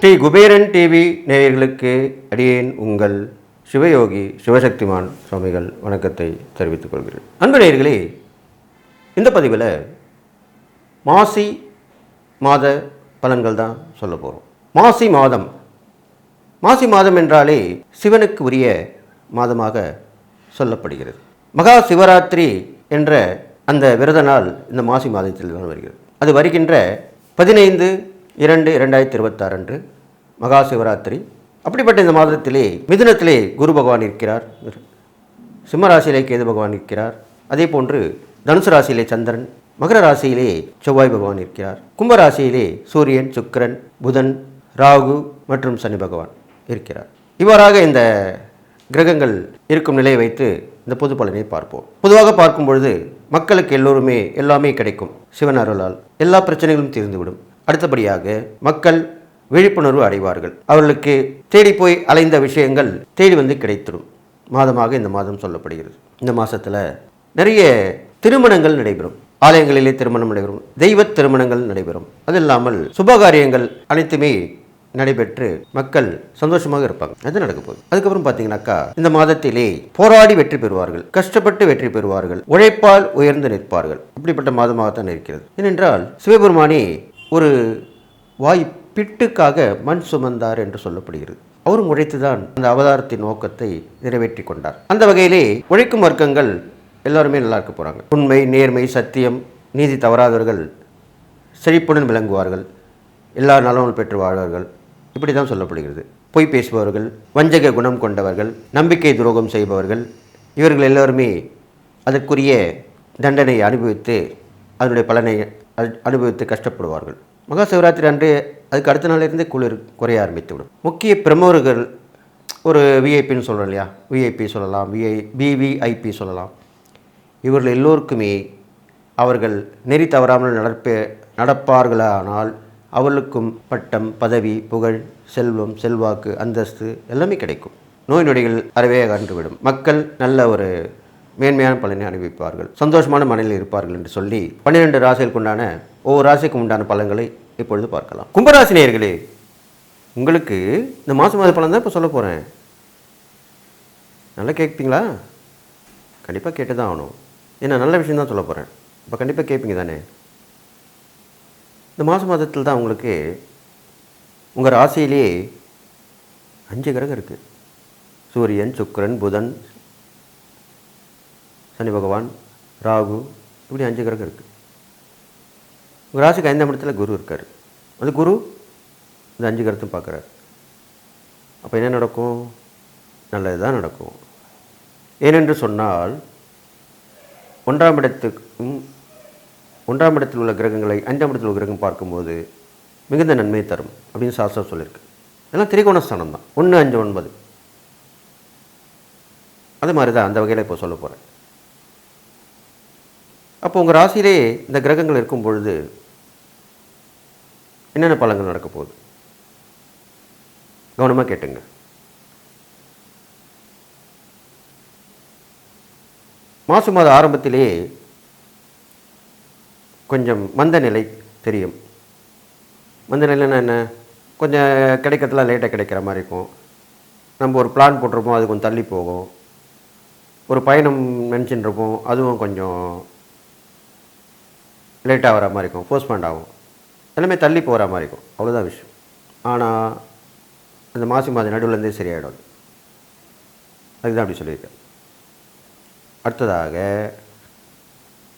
Sri Kuberan TV நேயர்களுக்கு அடியேன் உங்கள் சிவயோகி சிவசக்திமான் சுவாமிகள் வணக்கத்தை தெரிவித்துக் கொள்கிறேன். அன்பு நேயர்களே, இந்த பதிவில் மாசி மாத பலன்கள் தான் சொல்ல போகிறோம். மாசி மாதம் என்றாலே சிவனுக்கு உரிய மாதமாக சொல்லப்படுகிறது. மகா சிவராத்திரி என்ற அந்த விரத நாள் இந்த மாசி மாதத்தில் தான் வருகிறது. அது வருகின்ற 15/2/2026 அன்று மகா சிவராத்திரி. அப்படிப்பட்ட இந்த மாதத்திலே மிதுனத்திலே குரு பகவான் இருக்கிறார், சிம்ம ராசியிலே கேது பகவான் இருக்கிறார், அதே போன்று தனுசு ராசியிலே சந்திரன், மகர ராசியிலே செவ்வாய் பகவான் இருக்கிறார், கும்ப ராசியிலே சூரியன், சுக்கிரன், புதன், ராகு மற்றும் சனி பகவான் இருக்கிறார். இவ்வாறாக இந்த கிரகங்கள் இருக்கும் நிலையை வைத்து இந்த பொது பலனை பார்ப்போம். பொதுவாக பார்க்கும் பொழுது மக்களுக்கு எல்லாமே கிடைக்கும். சிவன் அருளால் எல்லா பிரச்சனைகளும் தீர்ந்துவிடும். அடுத்தபடியாக மக்கள் விழிப்புணர்வு அடைவார்கள். அவர்களுக்கு தேடி போய் அலைந்த விஷயங்கள் தேடி வந்து கிடைத்திடும் மாதமாக இந்த மாதம் சொல்லப்படுகிறது. இந்த மாதத்தில் நிறைய திருமணங்கள் நடைபெறும். ஆலயங்களிலே திருமணம் நடைபெறும், தெய்வ திருமணங்கள் நடைபெறும். அது இல்லாமல் சுபகாரியங்கள் அனைத்துமே நடைபெற்று மக்கள் சந்தோஷமாக இருப்பாங்க. அது நடக்க போகுது. அதுக்கப்புறம் பார்த்தீங்கன்னாக்கா இந்த மாதத்திலே போராடி வெற்றி பெறுவார்கள், கஷ்டப்பட்டு வெற்றி பெறுவார்கள், உழைப்பால் உயர்ந்து நிற்பார்கள். அப்படிப்பட்ட மாதமாகத்தான் இருக்கிறது. ஏனென்றால் சிவபெருமானே ஒரு பிட்டுக்காக மண் சுமந்தார் என்று சொல்லப்படுகிறது. அவரும் உழைத்துதான் அந்த அவதாரத்தின் நோக்கத்தை நிறைவேற்றி கொண்டார். அந்த வகையிலே உழைக்கும் வர்க்கங்கள் எல்லாருமே நல்லா இருக்க போகிறாங்க. உண்மை, நேர்மை, சத்தியம், நீதி தவறாதவர்கள் செழிப்புடன் விளங்குவார்கள், எல்லா நலமும் பெற்று வாழ்வார்கள். இப்படி தான் சொல்லப்படுகிறது. பொய் பேசுபவர்கள், வஞ்சக குணம் கொண்டவர்கள், நம்பிக்கை துரோகம் செய்பவர்கள், இவர்கள் எல்லோருமே அதற்குரிய தண்டனை அனுபவித்து அதனுடைய பலனை அனுபவித்து கஷ்டப்படுவார்கள். மகா சிவராத்திரி அன்று அதுக்கு அடுத்த நாளிலிருந்து குளிர் குறைய ஆரம்பித்துவிடும். முக்கிய பிரமுகர்கள், ஒரு விஐபின்னு சொல்கிறோம் இல்லையா, விஐபி சொல்லலாம், விவிஐபி சொல்லலாம். இவர்கள் எல்லோருக்குமே அவர்கள் நெறி தவறாமல் நடப்பார்களானால் அவர்களுக்கும் பட்டம், பதவி, புகழ், செல்வம், செல்வாக்கு, அந்தஸ்து எல்லாமே கிடைக்கும். நோய் நொடிகள் அறவே அகன்றுவிடும். மக்கள் நல்ல ஒரு மேன்மையான பலனை அனுபவிப்பார்கள், சந்தோஷமான மனநிலையில் இருப்பார்கள் என்று சொல்லி 12 ராசிகளுக்கு உண்டான ஒவ்வொரு ராசிக்கும் உண்டான பலன்களை இப்பொழுது பார்க்கலாம். கும்பராசி நேயர்களே, உங்களுக்கு இந்த மாத பலன் தான் இப்போ சொல்ல போகிறேன். நல்லா கேட்பீங்களா? கண்டிப்பாக கேட்டு தான் ஆகணும். ஏன்னா நல்ல விஷயம் தான் சொல்ல போகிறேன். இப்போ கண்டிப்பாக கேட்பீங்க தானே. இந்த மாதத்தில் தான் உங்களுக்கு உங்கள் ராசியிலேயே 5 கிரகம் இருக்குது. சூரியன், சுக்கிரன், புதன், சனி பகவான், ராகு, இப்படி 5 கிரகம் இருக்குது. உங்கள் ராசிக்கு 5ஆம் இடத்துல குரு இருக்கார். அந்த குரு இந்த 5 கிரகத்தையும் பார்க்குறாரு. அப்போ என்ன நடக்கும்? நல்லது தான் நடக்கும். ஏனென்று சொன்னால் 1ஆம் இடத்தில் உள்ள கிரகங்களை 5ஆம் இடத்தில் உள்ள கிரகம் பார்க்கும்போது மிகுந்த நன்மையை தரும் அப்படின்னு சாஸ்திரம் சொல்லியிருக்கு. இதெல்லாம் திரிகோணஸ்தானம் தான். 1, 5, 9 அது மாதிரி தான். அந்த வகையில் இப்போ சொல்ல போகிறேன். அப்போ உங்கள் ராசியிலே இந்த கிரகங்கள் இருக்கும் பொழுது என்னென்ன பலன்கள் நடக்க போகுது கவனமாக கேட்டுங்க. மாத ஆரம்பத்திலே கொஞ்சம் மந்த நிலை தெரியும். மந்த நிலைன்னா என்ன? கொஞ்சம் கிடைக்கிறதுலாம் லேட்டாக கிடைக்கிற மாதிரி இருக்கும். நம்ம ஒரு பிளான் போட்டிருப்போம், அது கொஞ்சம் தள்ளி போகும். ஒரு பயணம் நினச்சின்னு இருப்போம், அதுவும் கொஞ்சம் லேட்டாக வர மாதிரி இருக்கும், போஸ்ட்பாண்ட் ஆகும், எல்லாமே தள்ளி போகிற மாதிரி இருக்கும். அவ்வளோதான் விஷயம். ஆனால் அந்த மாத நடுவிலேருந்தே சரியாயிடும். அதுதான் அப்படி சொல்லியிருக்கேன். அடுத்ததாக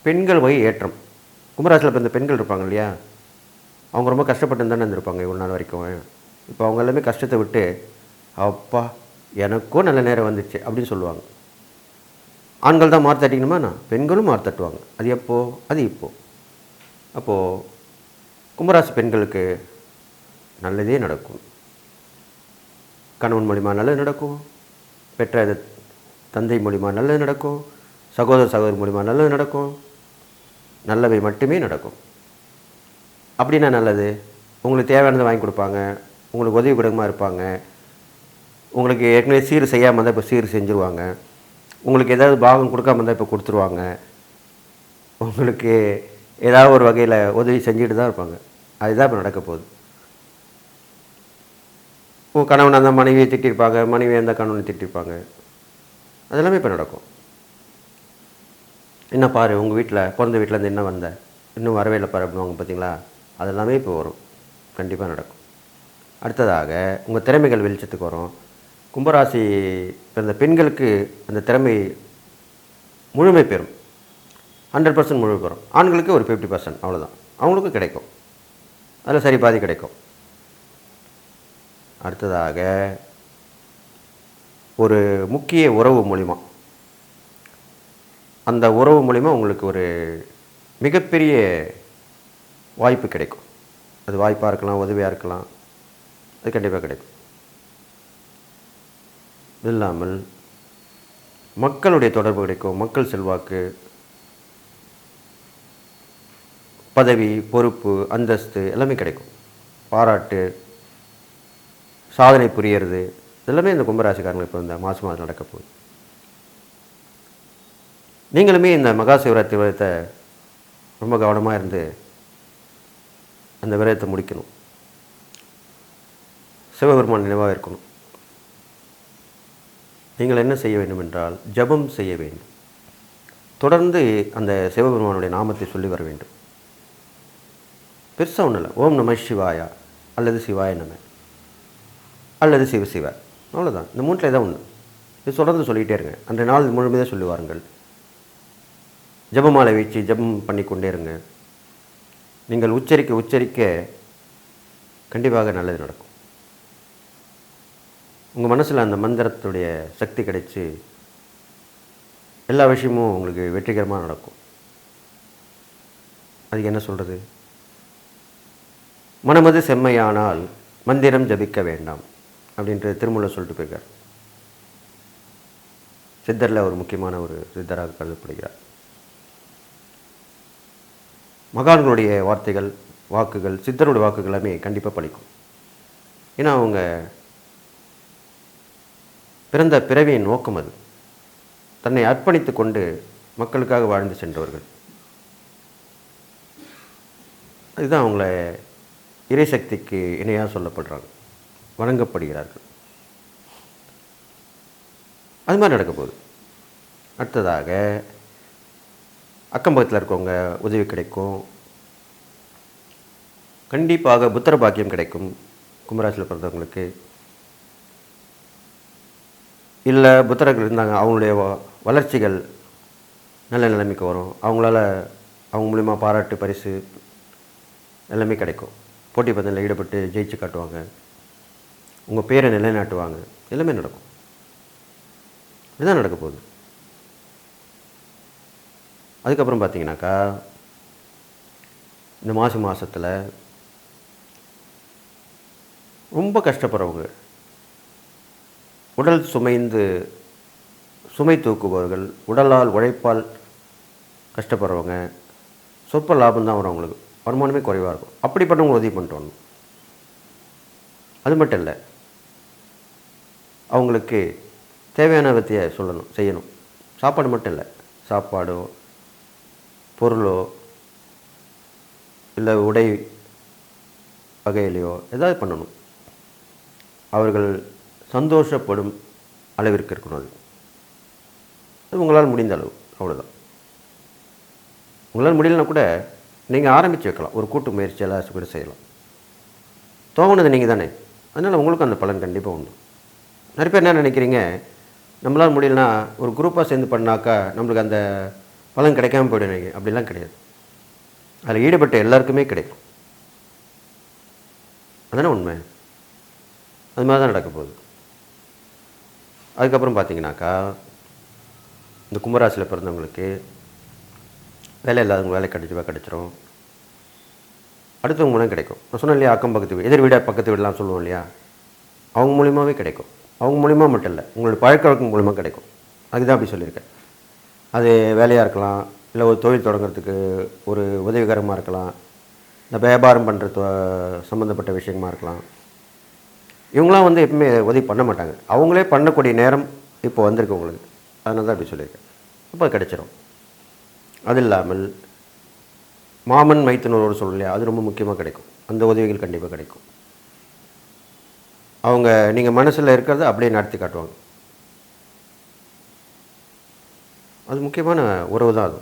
பெண்கள் வகை ஏற்றம். கும்பராசியில் இப்போ இந்த பெண்கள் இருப்பாங்க இல்லையா, அவங்க ரொம்ப கஷ்டப்பட்டு தானே இருந்திருப்பாங்க இவ்வளோ நாள் வரைக்கும். இப்போ அவங்க எல்லாமே கஷ்டத்தை விட்டு அப்பா எனக்கும் நல்ல நேரம் வந்துச்சு அப்படின்னு சொல்லுவாங்க. ஆண்கள் தான் மாறு தட்டிக்கணுமா, பெண்களும் மாறு தட்டுவாங்க. அது எப்போது? அது இப்போது. அப்போது கும்பராசி பெண்களுக்கு நல்லதே நடக்கும். கணவன் மூலிமா நல்லது நடக்கும், பெற்ற தந்தை மூலிமா நல்லது நடக்கும், சகோதரி மூலிமா நல்லது நடக்கும், நல்லவை மட்டுமே நடக்கும். அப்படின்னா நல்லது. உங்களுக்கு தேவையானதை வாங்கி கொடுப்பாங்க, உங்களுக்கு உதவி குடமாக இருப்பாங்க, உங்களுக்கு ஏற்கனவே சீர் செய்யாமல் இருந்தால் இப்போ சீர் செஞ்சுருவாங்க, உங்களுக்கு ஏதாவது பாகம் கொடுக்காம இருந்தால் இப்போ கொடுத்துருவாங்க. உங்களுக்கு ஏதாவது ஒரு வகையில் உதவி செஞ்சுட்டு தான் இருப்பாங்க. அதுதான் இப்போ நடக்க போகுது. உங்கள் கணவன் அந்த மனைவியை திட்டிருப்பாங்க, மனைவி அந்த கணவனை திட்டிருப்பாங்க. அதெல்லாமே இப்போ நடக்கும். என்ன பாரு, உங்கள் வீட்டில் பிறந்த வீட்டிலேருந்து என்ன வந்த, இன்னும் வரவே இல்லை பாரு அப்படின்வாங்க பார்த்தீங்களா? அதெல்லாமே இப்போ வரும். கண்டிப்பாக நடக்கும். அடுத்ததாக உங்கள் திறமைகள் வெளிச்சத்துக்கு வரும். கும்பராசி பிறந்த பெண்களுக்கு அந்த திறமை முழுமை பெறும். 100% முழுமை பெறும். ஆண்களுக்கு ஒரு 50% அவ்வளோதான். அவங்களுக்கும் கிடைக்கும். அதில் சரி பாதி கிடைக்கும். அடுத்ததாக ஒரு முக்கிய உறவு மூலிமா, அந்த உறவு மூலிமா உங்களுக்கு ஒரு மிகப்பெரிய வாய்ப்பு கிடைக்கும். அது வாய்ப்பாக இருக்கலாம், உதவியாக இருக்கலாம். அது கண்டிப்பாக கிடைக்கும். இது இல்லாமல் மக்களுடைய தொடர்பு கிடைக்கும். மக்கள் செல்வாக்கு, பதவி, பொறுப்பு, அந்தஸ்து எல்லாமே கிடைக்கும். பாராட்டு, சாதனை புரியறது இதெல்லாமே இந்த கும்பராசிக்காரங்களுக்கு இப்போ இந்த மாதம் நடக்க போகுது. நீங்களுமே இந்த மகா சிவராத்திரி விரதத்தை ரொம்ப கவனமாக இருந்து அந்த விரதத்தை முடிக்கணும். சிவபெருமான் நினைவாக இருக்கணும். நீங்கள் என்ன செய்ய வேண்டும் என்றால் ஜபம் செய்ய வேண்டும். தொடர்ந்து அந்த சிவபெருமானுடைய நாமத்தை சொல்லி வர வேண்டும். பெருசாக ஒன்றும் இல்லை. ஓம் நம சிவாயா அல்லது சிவாய நம அல்லது சிவ சிவ, அவ்வளோதான். இந்த மூன்றில் தான் ஒன்று. இது தொடர்ந்து சொல்லிகிட்டே இருங்க. அன்றைய நாள் முழுமையாக சொல்லி வாருங்கள். ஜபமாலை வச்சு ஜபம் பண்ணிக்கொண்டே இருங்க. நீங்கள் உச்சரிக்க உச்சரிக்க கண்டிப்பாக நல்லது நடக்கும். உங்கள் மனசில் அந்த மந்திரத்துடைய சக்தி கிடைச்சி எல்லா விஷயமும் உங்களுக்கு வெற்றிகரமாக நடக்கும். அதுக்கு என்ன சொல்கிறது? மனமது செம்மையானால் மந்திரம் ஜபிக்க வேண்டாம் அப்படின்ற திருமூலர் சொல்லிட்டு போயிருக்கார். சித்தரில் ஒரு முக்கியமான ஒரு சித்தராக கருதப்படுகிறார். மகான்களுடைய வார்த்தைகள், வாக்குகள், சித்தருடைய வாக்குகள் எல்லாமே கண்டிப்பாக பலிக்கும். ஏன்னா அவங்க பிறந்த பிறவியின் நோக்கம் அது. தன்னை அர்ப்பணித்து கொண்டு மக்களுக்காக வாழ்ந்து சென்றவர்கள். அதுதான் அவங்கள இறைசக்திக்கு இணையாக சொல்லப்படுறாங்க, வணங்கப்படுகிறார்கள். அது மாதிரி நடக்க போகுது. அடுத்ததாக அக்கம்பக்கத்தில் இருக்கவங்க உதவி கிடைக்கும். கண்டிப்பாக புத்திர பாக்கியம் கிடைக்கும் கும்பராசியில் பிறந்தவங்களுக்கு. இல்லை புத்திரர்கள் இருந்தாங்க, அவங்களுடைய வளர்ச்சிகள் நல்ல நிலைமைக்கு வரும். அவங்க மூலிமா பாராட்டு, பரிசு எல்லாமே கிடைக்கும். போட்டி பந்தயத்தில் ஈடுபட்டு ஜெயிச்சு காட்டுவாங்க. உங்கள் பேரை நிலைநாட்டுவாங்க. எல்லாமே நடக்கும். இதுதான் நடக்க போகுது. அதுக்கப்புறம் பார்த்தீங்கன்னாக்கா இந்த மாதத்தில் ரொம்ப கஷ்டப்படுறவங்க, உடல் சுமை தூக்குபவர்கள், உடலால் உழைப்பால் கஷ்டப்படுறவங்க, சொற்ப லாபம் தான் வரும். அவங்களுக்கு வருமானமே குறைவாக இருக்கும். அப்படிப்பட்டவங்க உதவி பண்ணிட்டு வரணும். அது மட்டும் இல்லை, அவங்களுக்கு தேவையான வித்தையை செய்யணும். சாப்பாடு மட்டும் இல்லை, சாப்பாடோ பொருளோ இல்லை உடை வகையிலையோ ஏதாவது பண்ணணும். அவர்கள் சந்தோஷப்படும் அளவிற்கு இருக்கணும். அது உங்களால் முடிந்த அளவு, அவ்வளோதான். உங்களால் முடியலன்னா கூட நீங்கள் ஆரம்பித்து வைக்கலாம். ஒரு கூட்டு முயற்சியெல்லாம் கூட செய்யலாம். துவங்கினது நீங்கள் தானே, அதனால் உங்களுக்கும் அந்த பலன் கண்டிப்பாக உண்டு. நிறைய பேர் என்ன நினைக்கிறீங்க, நம்மளால் முடியலன்னா ஒரு குரூப்பாக சேர்ந்து பண்ணாக்கா நம்மளுக்கு அந்த பலன் கிடைக்காம போயிடுவீங்க. அப்படிலாம் கிடையாது. அதில் ஈடுபட்ட எல்லாருக்குமே கிடைக்கும். அதுதானே உண்மை. அது மாதிரி தான் நடக்க போகுது. அதுக்கப்புறம் பார்த்தீங்கன்னாக்கா இந்த கும்பராசியில் பிறந்தவங்களுக்கு வேலை இல்லாதவங்க வேலை கிடச்சிரும். அடுத்தவங்க மூலம் கிடைக்கும். நான் சொன்னேன் இல்லையா, அக்கம் பக்கத்து வீடு, எதிர் வீட பக்கத்து வீடெலாம் சொல்லுவோம் இல்லையா, அவங்க மூலியமாகவே கிடைக்கும். அவங்க மூலிமா மட்டும் இல்லை, உங்களோட பழக்க வழக்கம் மூலிமா கிடைக்கும். அதுதான் அப்படி சொல்லியிருக்கேன். அது வேலையாக இருக்கலாம், இல்லை ஒரு தொழில் தொடங்குறதுக்கு ஒரு உதவிகரமாக இருக்கலாம், இந்த வியாபாரம் பண்ணுறது சம்மந்தப்பட்ட விஷயமாக இருக்கலாம். இவங்களாம் எப்பவுமே உதவி பண்ண மாட்டாங்க. அவங்களே பண்ணக்கூடிய நேரம் இப்போ வந்திருக்கு உங்களுக்கு. அதனால தான் அப்படி சொல்லியிருக்கேன். அப்போ கிடைச்சிரும். அது இல்லாமல் மாமன் மைத்துனரோடு சொல்லலையா, அது ரொம்ப முக்கியமாக கிடைக்கும். அந்த உதவிகள் கண்டிப்பாக கிடைக்கும். அவங்க நீங்கள் மனசில் இருக்கிறத அப்படியே நடத்தி காட்டுவாங்க. அது முக்கியமான உறவு தான் அது.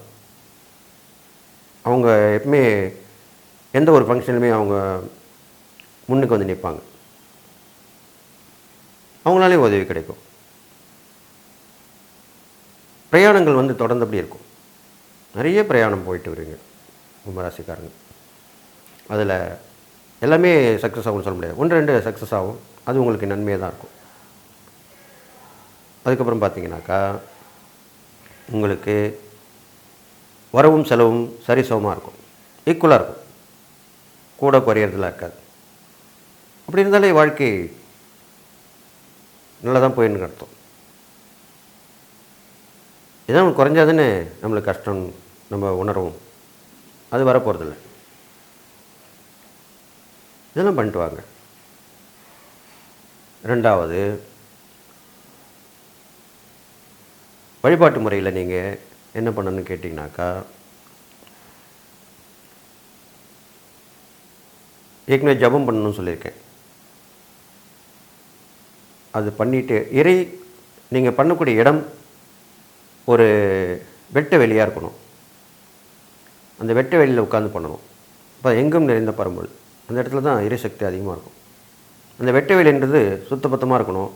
அவங்க எப்பவுமே எந்த ஒரு ஃபங்க்ஷன்லையுமே அவங்க முன்னுக்கு வந்து நிற்பாங்க. அவங்களாலேயும் உதவி கிடைக்கும். பிரயாணங்கள் வந்து தொடர்ந்தபடி இருக்கும். நிறைய பிரயாணம் போயிட்டு வருவீங்க கும்பராசிக்காரங்க. அதில் எல்லாமே சக்ஸஸ் ஆகும்னு சொல்ல முடியாது. 1-2 சக்ஸஸ் ஆகும். அது உங்களுக்கு நன்மையாக தான் இருக்கும். அதுக்கப்புறம் பார்த்தீங்கன்னாக்கா உங்களுக்கு வரவும் செலவும் சரிசமமாக இருக்கும். ஈக்குவலாக இருக்கும். கூட குறையிறதுலாம் இருக்காது. அப்படி இருந்தாலே வாழ்க்கை நல்லா தான் போயின்னு அர்த்தம். இதான் குறைஞ்சாதுன்னு நம்மளுக்கு கஷ்டம் நம்ம உணர்வோம். அது வரப்போகிறதில்ல. இதெல்லாம் பண்ணிட்டு வாங்க. 2வது, வழிபாட்டு முறையில் நீங்கள் என்ன பண்ணணும்னு கேட்டிங்கனாக்கா, ஏற்கனவே ஜபம் பண்ணணும்னு சொல்லியிருக்கேன். அது பண்ணிவிட்டு நீங்கள் பண்ணக்கூடிய இடம் ஒரு வெட்ட வெளியாக இருக்கணும். அந்த வெட்ட வெளியில் உட்காந்து பண்ணணும். இப்போ எங்கும் நிறைந்த பரம்பொருள் அந்த இடத்துல தான் இறைசக்தி அதிகமாக இருக்கும். அந்த வெட்ட வெளின்றது சுத்தபத்தமாக இருக்கணும்,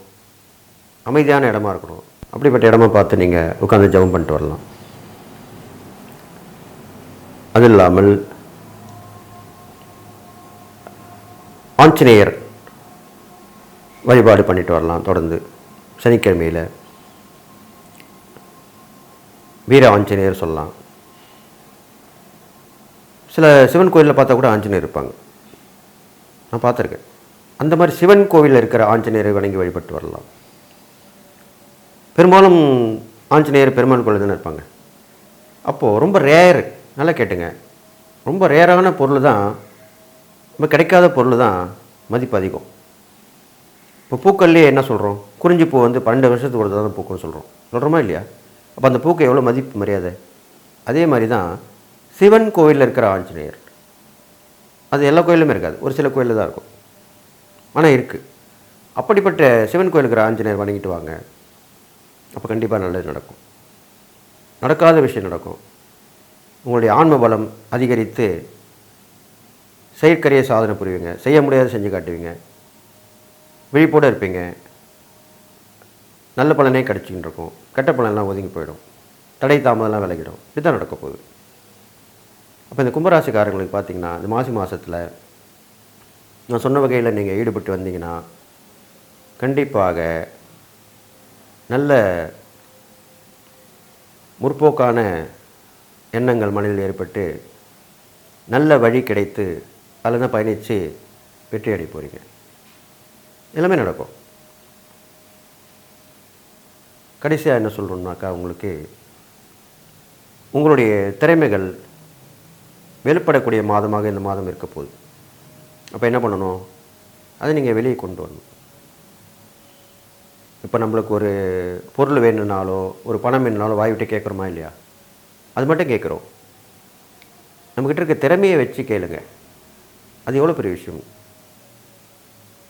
அமைதியான இடமா இருக்கணும். அப்படிப்பட்ட இடமா பார்த்து நீங்கள் உட்காந்து ஜபம் பண்ணிட்டு வரலாம். அது இல்லாமல் ஆஞ்சநேயர் வழிபாடு பண்ணிட்டு வரலாம். தொடர்ந்து சனிக்கிழமையில் வீர ஆஞ்சநேயர் சொல்லலாம். சில சிவன் கோயிலில் பார்த்தா கூட ஆஞ்சநேயர் இருப்பாங்க, நான் பார்த்துருக்கேன். அந்த மாதிரி சிவன் கோவிலில் இருக்கிற ஆஞ்சநேயரை வணங்கி வழிபட்டு வரலாம். பெரும்பாலும் ஆஞ்சநேயர் பெருமாள் கோயில் தானே இருப்பாங்க. அப்போது ரொம்ப ரேர், நல்லா கேட்டுங்க, ரொம்ப ரேரான பொருள் தான், ரொம்ப கிடைக்காத பொருள் தான் மதிப்பு அதிகம். இப்போ பூக்கள்லேயே என்ன சொல்கிறோம், குறிஞ்சி பூ வந்து 12 வருஷத்துக்கு ஒரு தான் பூக்குன்னு சொல்கிறோமா இல்லையா? அப்போ அந்த பூக்கு எவ்வளோ மதிப்பு மரியாதை. அதே மாதிரி தான் சிவன் கோவிலில் இருக்கிற ஆஞ்சநேயர். அது எல்லா கோயிலுமே இருக்காது, ஒரு சில கோயிலில் தான் இருக்கும், ஆனால் இருக்குது. அப்படிப்பட்ட சிவன் கோயிலுக்கு இருக்கிற ஆஞ்சநேயர் வணங்கிட்டு வாங்க. அப்போ கண்டிப்பாக நல்லது நடக்கும். நடக்காத விஷயம் நடக்கும். உங்களுடைய ஆன்ம பலம் அதிகரித்து செயற்கரிய சாதனை புரிவீங்க. செய்ய முடியாத செஞ்சு காட்டுவீங்க. விழிப்போடு இருப்பீங்க. நல்ல பலனே கிடச்சிக்கிட்டு இருக்கும். கெட்ட பலனெலாம் ஒதுங்கி போயிடும். தடை தாமதம்லாம் விலகிடும். இதுதான் நடக்க போகுது. அப்போ இந்த கும்பராசிக்காரங்களுக்கு பார்த்திங்கன்னா, இந்த மாசி மாதத்தில் நான் சொன்ன வகையில் நீங்கள் ஈடுபட்டு வந்தீங்கன்னா கண்டிப்பாக நல்ல முற்போக்கான எண்ணங்கள் மனதில் ஏற்பட்டு நல்ல வழி கிடைத்து அதில் தான் பயணித்து வெற்றி அடைய போகிறீங்க. எல்லாமே நடக்கும். கடைசியாக என்ன சொல்கிறோம்னாக்கா, உங்களுக்கு உங்களுடைய திறமைகள் வெளிப்படக்கூடிய மாதமாக இந்த மாதம் இருக்க போகுது. அப்போ என்ன பண்ணணும், அதை நீங்கள் வெளியே கொண்டு வரணும். இப்போ நம்மளுக்கு ஒரு பொருள் வேணும்னாலோ ஒரு பணம் வேணுனாலோ வாய் விட்டு கேட்குறோமா இல்லையா? அது மட்டும் கேட்குறோம். நம்மக்கிட்ட இருக்க திறமையை வச்சு கேளுங்க. அது எவ்வளோ பெரிய விஷயம்.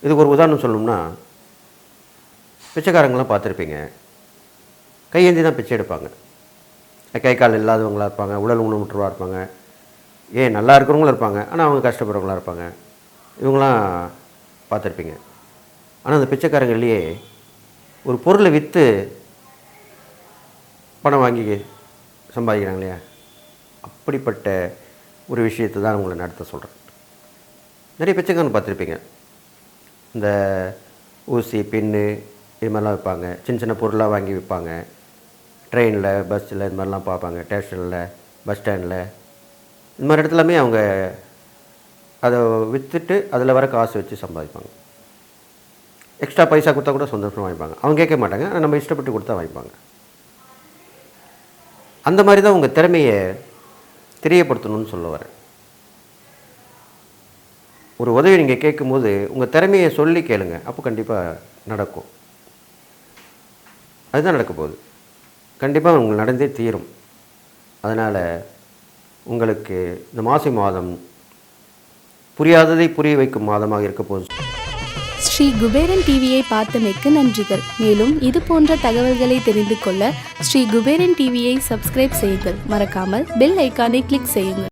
இதுக்கு ஒரு உதாரணம் சொல்லணும்னா, பிச்சைக்காரங்களாம் பார்த்துருப்பீங்க, கையேந்தி தான் பிச்சை எடுப்பாங்க. கை கால் இல்லாதவங்களாக இருப்பாங்க, உடல் ஊனமுற்றவர்களாக இருப்பாங்க, ஏன் நல்லா இருக்கிறவங்களும் இருப்பாங்க, ஆனால் அவங்க கஷ்டப்படுறவங்களாக இருப்பாங்க. இவங்களாம் பார்த்துருப்பீங்க. ஆனால் அந்த பிச்சைக்காரங்கள்லேயே ஒரு பொருளை விற்று பணம் வாங்கி சம்பாதிக்கிறாங்க இல்லையா? அப்படிப்பட்ட ஒரு விஷயத்தை தான் உங்களை நடத்த சொல்கிறேன். நிறைய பிச்சைக்காரங்க பார்த்துருப்பீங்க. இந்த ஊசி பின்னு இது மாதிரிலாம் விற்பாங்க. சின்ன சின்ன பொருளாக வாங்கி விற்பாங்க. ட்ரெயினில் பஸ்ஸில் இது மாதிரிலாம் பார்ப்பாங்க. ஸ்டேஷனில் பஸ் ஸ்டாண்டில் இந்த மாதிரி இடத்துலாமே அவங்க அதை விற்றுட்டு அதில் வர காசு வச்சு சம்பாதிப்பாங்க. எக்ஸ்ட்ரா பைசா கொடுத்தா கூட சந்தோஷமாக வாங்கிப்பாங்க. அவங்க கேட்க மாட்டாங்க, ஆனால் நம்ம இஷ்டப்பட்டு கொடுத்தா வாங்கிப்பாங்க. அந்த மாதிரி தான் உங்கள் திறமையை தெரியப்படுத்தணும்னு சொல்ல வரேன். ஒரு உதவி நீங்கள் கேட்கும்போது உங்கள் திறமையை சொல்லி கேளுங்க. அப்போ கண்டிப்பாக நடக்கும். அதுதான் நடக்க போகுது. கண்டிப்பாக உங்களுக்கு நடந்தே தீரும். அதனால் உங்களுக்கு இந்த மாசி மாதம் புரியாததை புரிய வைக்கும் மாதமாக இருக்க போகுது. ஸ்ரீ குபேரன் டிவியை பார்த்தமைக்கு நன்றிகள். மேலும் இது போன்ற தகவல்களை தெரிந்து கொள்ள ஸ்ரீ குபேரன் டிவியை சப்ஸ்கிரைப் செய்யுங்கள். மறக்காமல் பெல் ஐக்கானை கிளிக் செய்யுங்கள்.